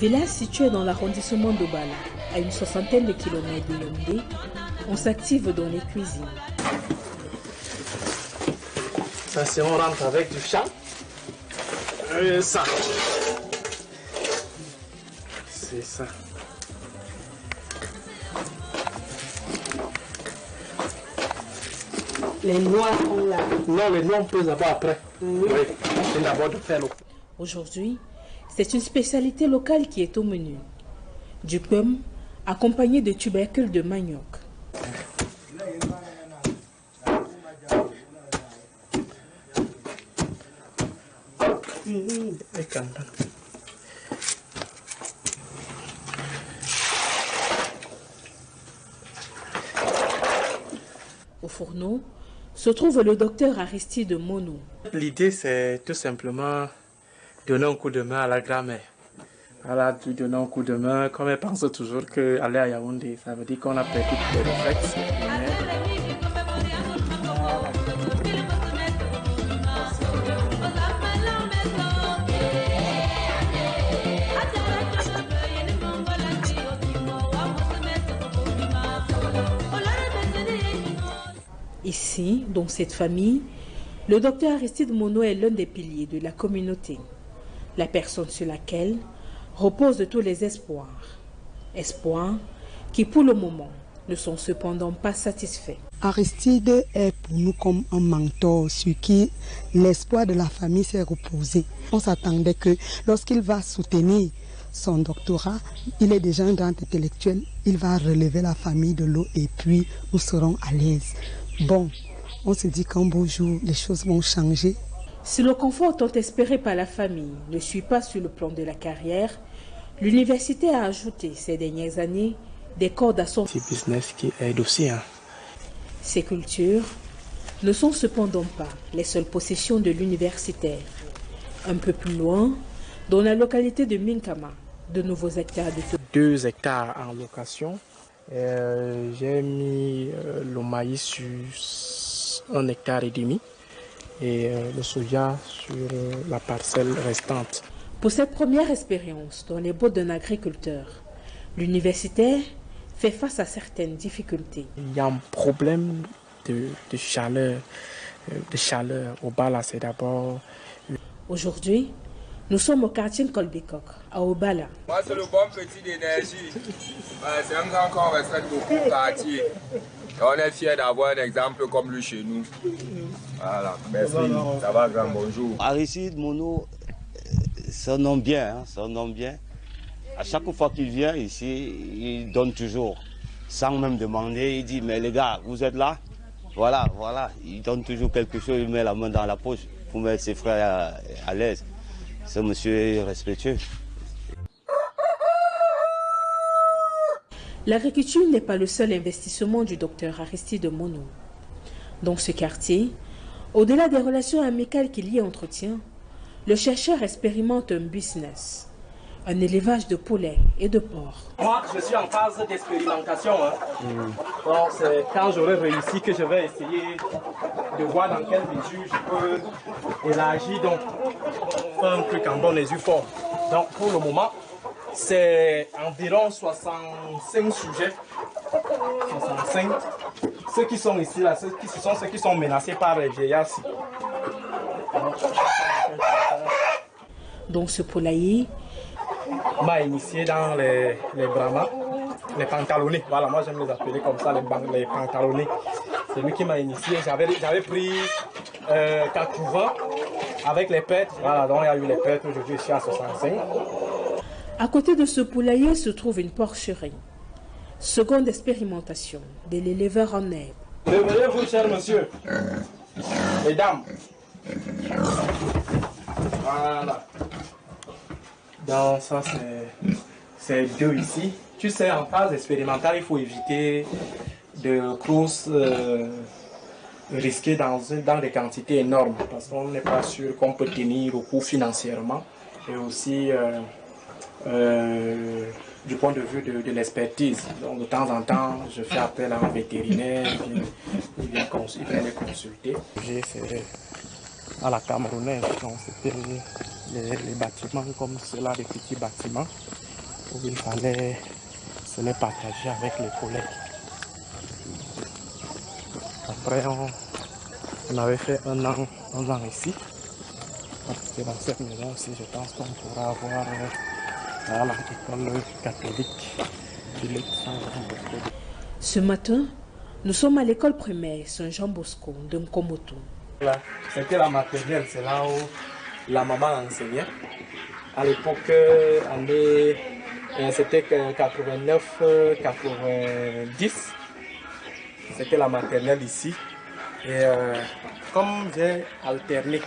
Village situé dans l'arrondissement d'Obala, à une soixantaine de kilomètres de Yaoundé, on s'active dans les cuisines. Ça, c'est on rentre avec du champ. Ça. C'est ça. Les noix sont là. Non, les noix on peut les avoir après. Oui, c'est d'abord de faire l'eau. Aujourd'hui, c'est une spécialité locale qui est au menu. Du pum, accompagné de tubercules de manioc. Au fourneau se trouve le docteur Aristide Mono. L'idée, c'est tout simplement donner un coup de main à la grand-mère. Voilà, lui donner un coup de main, comme elle pense toujours qu'aller à Yaoundé, ça veut dire qu'on a perdu tous les réflexes. Ici, dans cette famille, le docteur Aristide Mono est l'un des piliers de la communauté. La personne sur laquelle reposent tous les espoirs. Espoirs qui, pour le moment, ne sont cependant pas satisfaits. Aristide est pour nous comme un mentor sur qui l'espoir de la famille s'est reposé. On s'attendait que lorsqu'il va soutenir son doctorat, il est déjà un grand intellectuel, il va relever la famille de l'eau et puis nous serons à l'aise. Bon, on se dit qu'un beau jour, les choses vont changer. Si le confort tant espéré par la famille ne suit pas sur le plan de la carrière, l'université a ajouté ces dernières années des cordes à son business qui aide aussi. Ces cultures ne sont cependant pas les seules possessions de l'universitaire. Un peu plus loin, dans la localité de Minkama, de nouveaux hectares de 2 hectares en location. J'ai mis le maïs sur 1,5 hectare et le soja sur la parcelle restante. Pour cette première expérience dans les bottes d'un agriculteur, l'universitaire fait face à certaines difficultés. Il y a un problème de chaleur. Au Bala, c'est d'abord... Aujourd'hui, nous sommes au quartier Kolbekok, à Obala. Moi, c'est le bon petit d'énergie. C'est un grand qu'on respecte beaucoup le quartier. Et on est fiers d'avoir un exemple comme lui chez nous. Voilà, merci. Ça va, grand bonjour. Aristide Mono, c'est un homme bien, hein, c'est un homme bien. À chaque fois qu'il vient ici, il donne toujours, sans même demander. Il dit, mais les gars, vous êtes là? Voilà, voilà. Il donne toujours quelque chose, il met la main dans la poche pour mettre ses frères à l'aise. Ce monsieur est respectueux. L'agriculture n'est pas le seul investissement du docteur Aristide Mono. Dans ce quartier, au-delà des relations amicales qu'il y entretient, le chercheur expérimente un business, un élevage de poulets et de porcs. Moi, je suis en phase d'expérimentation. Donc, c'est quand j'aurai réussi que je vais essayer de voir dans quelle mesure je peux élargir, donc faire un truc en bonne et due forme. Donc, pour le moment, c'est environ 65 sujets. 65. Ceux qui sont ici, là, ceux qui sont menacés par les vieillards. Dans ce poulailler, m'a initié dans les brahmas, les pantalonnés. Voilà, moi j'aime les appeler comme ça, les pantalonnés. C'est lui qui m'a initié. J'avais pris 80 avec les pêtres. Voilà, donc il y a eu les pêtres. Aujourd'hui, je suis à 65. À côté de ce poulailler se trouve une porcherie. Seconde expérimentation de l'éleveur en herbe. Réveillez-vous, cher monsieur. Mesdames. Voilà. Donc ça c'est 2 ici. Tu sais, en phase expérimentale, il faut éviter de grosses risquer dans des quantités énormes parce qu'on n'est pas sûr qu'on peut tenir au coup financièrement et aussi du point de vue de l'expertise. Donc de temps en temps, je fais appel à un vétérinaire, il vient les consulter. J'ai fait à la camerounaise, donc c'était les bâtiments comme cela, des petits bâtiments. où il fallait se les partager avec les collègues. Après, on avait fait un an ici. C'est dans cette maison aussi, je pense qu'on pourra avoir l'école catholique. Ce matin, nous sommes à l'école primaire Saint-Jean-Bosco de Nkomoto. C'était la maternelle, c'est là où la maman enseignait. À l'époque, c'était 89-90. C'était la maternelle ici. Et comme j'ai alterné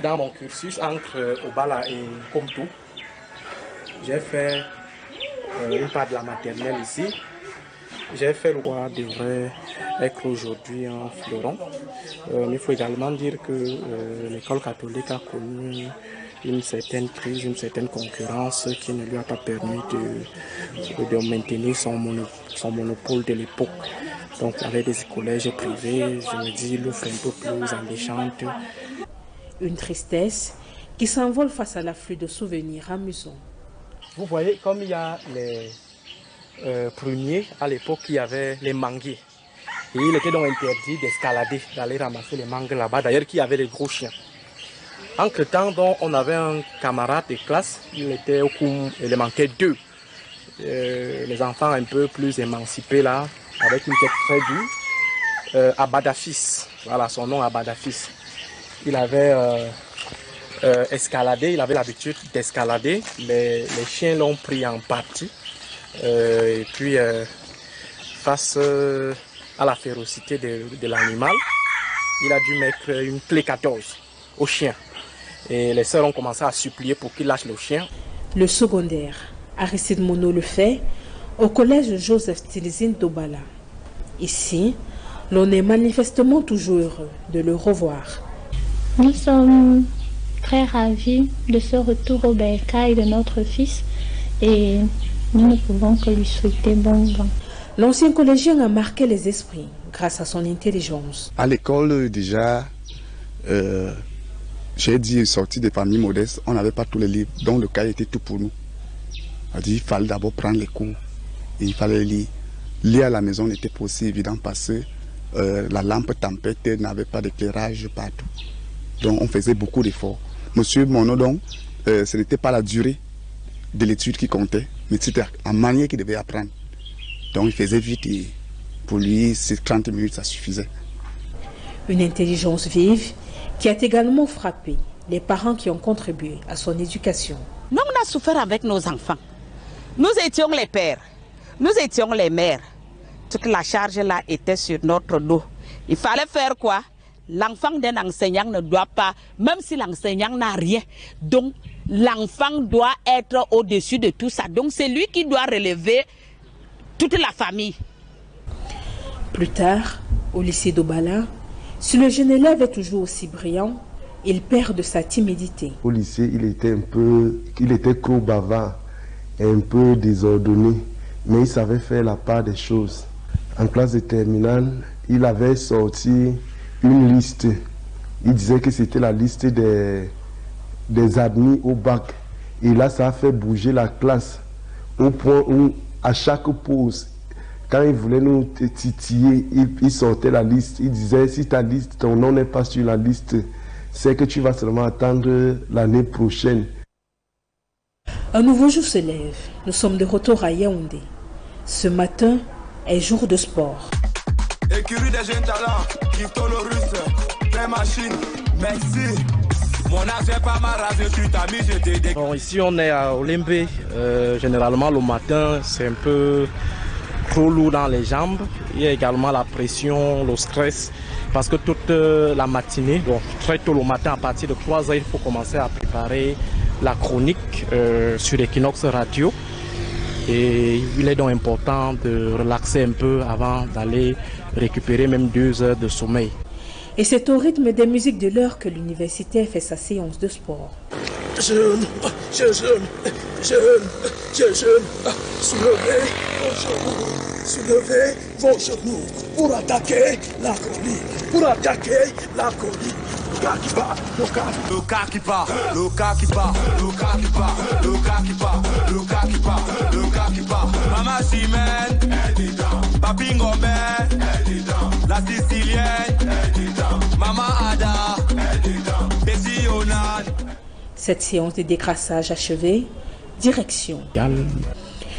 dans mon cursus entre Obala et Komtou, j'ai fait une part de la maternelle ici. J'ai fait le droit devrait être aujourd'hui un fleuron. Mais il faut également dire que l'école catholique a connu une certaine crise, une certaine concurrence qui ne lui a pas permis de maintenir son monopole de l'époque. Donc avec des collèges privés, je me dis l'offre un peu plus alléchante. Une tristesse qui s'envole face à l'afflux de souvenirs amusants. Vous voyez, comme il y a les pruniers, à l'époque il y avait les manguiers. Et il était donc interdit d'escalader, d'aller ramasser les mangues là-bas. D'ailleurs, qu'il y avait les gros chiens. Entre-temps, on avait un camarade de classe, il était au Koum, il manquait 2. Les enfants un peu plus émancipés là, avec une tête très dure. Abadafis, voilà son nom, Abadafis. Il avait escaladé, il avait l'habitude d'escalader. Les chiens l'ont pris en partie. Et puis, face à la férocité de l'animal, il a dû mettre une clé 14 au chien. Et les sœurs ont commencé à supplier pour qu'il lâche le chien. Le secondaire, Aristide Monod le fait au collège Joseph Tilizine d'Obala. Ici, l'on est manifestement toujours heureux de le revoir. Nous sommes très ravis de ce retour au bercail de notre fils et nous ne pouvons que lui souhaiter bon vent. L'ancien collégien a marqué les esprits grâce à son intelligence. À l'école, déjà, j'ai dit, sorti des familles modestes, on n'avait pas tous les livres, donc le cahier était tout pour nous. Il fallait d'abord prendre les cours et il fallait lire. Lire à la maison n'était pas aussi évident parce que la lampe tempête n'avait pas d'éclairage partout. Donc on faisait beaucoup d'efforts. Monsieur Monod, donc, ce n'était pas la durée de l'étude qui comptait, mais c'était la manière qu'il devait apprendre. Donc il faisait vite et pour lui, ces 30 minutes, ça suffisait. Une intelligence vive qui a également frappé les parents qui ont contribué à son éducation. Nous, on a souffert avec nos enfants. Nous étions les pères, nous étions les mères. Toute la charge là était sur notre dos. Il fallait faire quoi? L'enfant d'un enseignant ne doit pas, même si l'enseignant n'a rien, donc l'enfant doit être au-dessus de tout ça. Donc c'est lui qui doit relever toute la famille. Plus tard, au lycée d'Obala, si le jeune élève est toujours aussi brillant, il perd de sa timidité. Au lycée, il était trop bavard et un peu désordonné, mais il savait faire la part des choses. En classe de terminale, il avait sorti une liste. Il disait que c'était la liste des admis au bac. Et là, ça a fait bouger la classe au point où, à chaque pause, quand il voulait nous titiller, il sortait la liste. Il disait, si ta liste, ton nom n'est pas sur la liste, c'est que tu vas seulement attendre l'année prochaine. Un nouveau jour se lève. Nous sommes de retour à Yaoundé. Ce matin est jour de sport. Écurie des jeunes talents, crypto-russe, plein machine, merci. Mon âge est pas mal rasé, tu t'as mis, je t'ai dit. Bon, ici on est à Olimbe. Généralement le matin c'est un peu trop lourd dans les jambes. Il y a également la pression, le stress. Parce que toute la matinée, bon, très tôt le matin, à partir de 3h, il faut commencer à préparer la chronique sur Equinox Radio. Et il est donc important de relaxer un peu avant d'aller récupérer même 2 heures de sommeil. Et c'est au rythme des musiques de l'heure que l'universitaire fait sa séance de sport. Jeune, soulevez vos genoux pour attaquer la colline, Maman Simène, Papi Ngombe, la Sicilienne, Maman Ada, Bessie Onan. Cette séance de décrassage achevée, direction.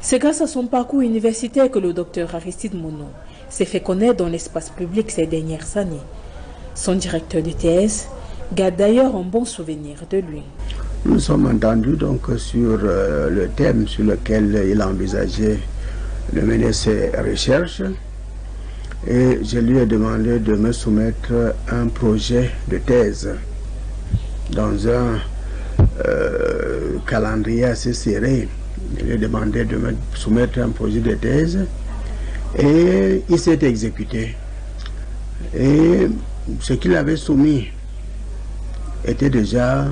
C'est grâce à son parcours universitaire que le docteur Aristide Mono s'est fait connaître dans l'espace public ces dernières années. Son directeur de thèse garde d'ailleurs un bon souvenir de lui. Nous sommes entendus donc sur le thème sur lequel il envisageait de mener ses recherches et je lui ai demandé de me soumettre un projet de thèse dans un calendrier assez serré. Je lui ai demandé de me soumettre un projet de thèse et il s'est exécuté. Et ce qu'il avait soumis était déjà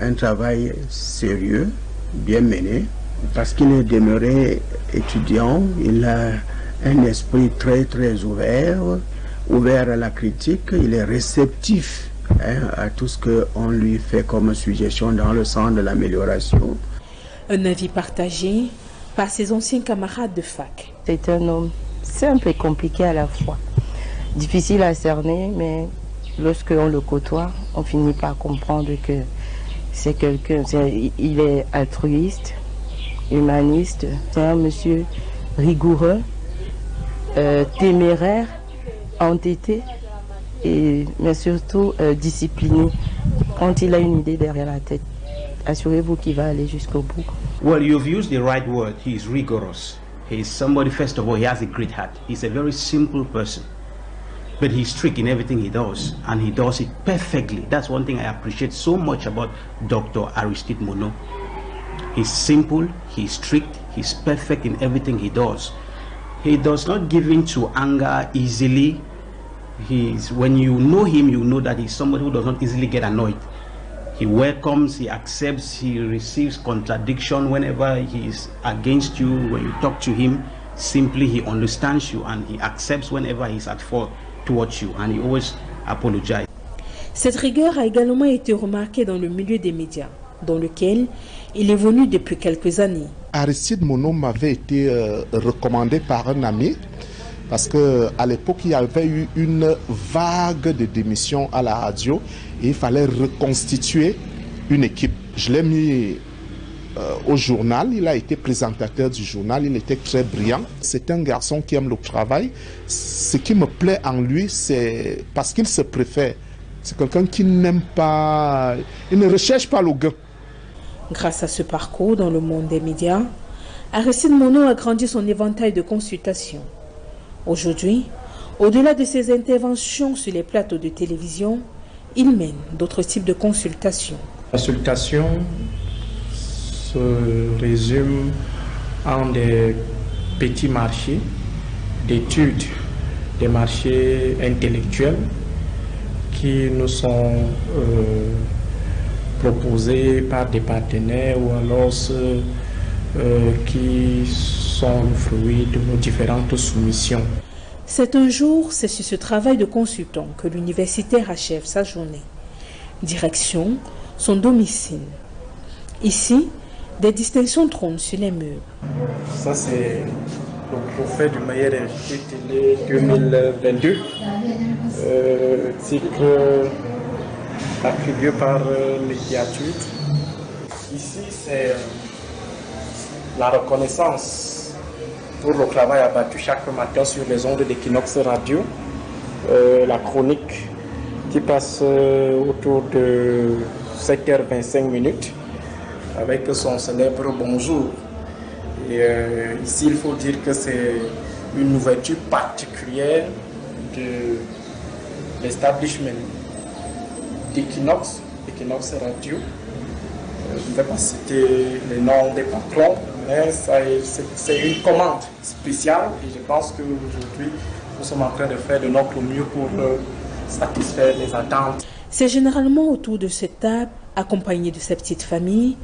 un travail sérieux, bien mené, parce qu'il est demeuré étudiant, il a un esprit très ouvert à la critique, il est réceptif à tout ce qu'on lui fait comme suggestion dans le sens de l'amélioration. Un avis partagé par ses anciens camarades de fac. C'est un homme simple et compliqué à la fois, difficile à cerner, mais lorsque on le côtoie, on finit par comprendre que c'est quelqu'un, il est altruiste, humaniste, c'est un monsieur rigoureux, téméraire, entêté, mais surtout discipliné. Quand il a une idée derrière la tête, assurez-vous qu'il va aller jusqu'au bout. Well, you've used the right word. He is rigorous. He is somebody, first of all, he has a great heart. He's a very simple person. But he's strict in everything he does, and he does it perfectly. That's one thing I appreciate so much about Dr. Aristide Mono. He's simple, he's strict, he's perfect in everything he does. He does not give in to anger easily. When you know him, you know that he's somebody who does not easily get annoyed. He welcomes, he accepts, he receives contradiction whenever he is against you. When you talk to him, simply he understands you and he accepts whenever he's at fault towards you, and he always apologizes. Cette rigueur a également été remarquée dans le milieu des médias, dans lequel il évolue depuis quelques années. Aristide Mono m'avait été recommandé par un ami parce qu'à l'époque, il y avait eu une vague de démissions à la radio et il fallait reconstituer une équipe. Je l'ai mis au journal, il a été présentateur du journal, il était très brillant. C'est un garçon qui aime le travail. Ce qui me plaît en lui, c'est parce qu'il se préfère. C'est quelqu'un qui n'aime pas, il ne recherche pas le gain. Grâce à ce parcours dans le monde des médias, Aristide Mono a grandi son éventail de consultations. Aujourd'hui, au-delà de ses interventions sur les plateaux de télévision, il mène d'autres types de consultations. Consultation se résume en des petits marchés d'études, des marchés intellectuels qui nous sont proposés par des partenaires ou alors ceux qui sont le fruit de nos différentes soumissions. C'est un jour, c'est sur ce travail de consultant que l'universitaire achève sa journée. Direction, son domicile. Ici, des distinctions trônent sur les murs. Ça, c'est le trophée du meilleur invité télé 2022, titre attribué par Médiatude. Ici, c'est la reconnaissance pour le travail abattu chaque matin sur les ondes d'Equinox Radio, la chronique qui passe autour de 7h25 avec son célèbre bonjour. Et ici, il faut dire que c'est une ouverture particulière de l'establishment d'Equinox, Equinox Radio. Je ne vais pas citer les noms des patrons, mais c'est une commande spéciale et je pense qu'aujourd'hui, nous sommes en train de faire de notre mieux pour satisfaire les attentes. C'est généralement autour de cette table, accompagné de sa petite famille,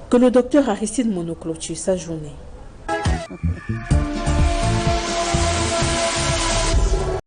que le docteur Aristide Mono clôture sa journée.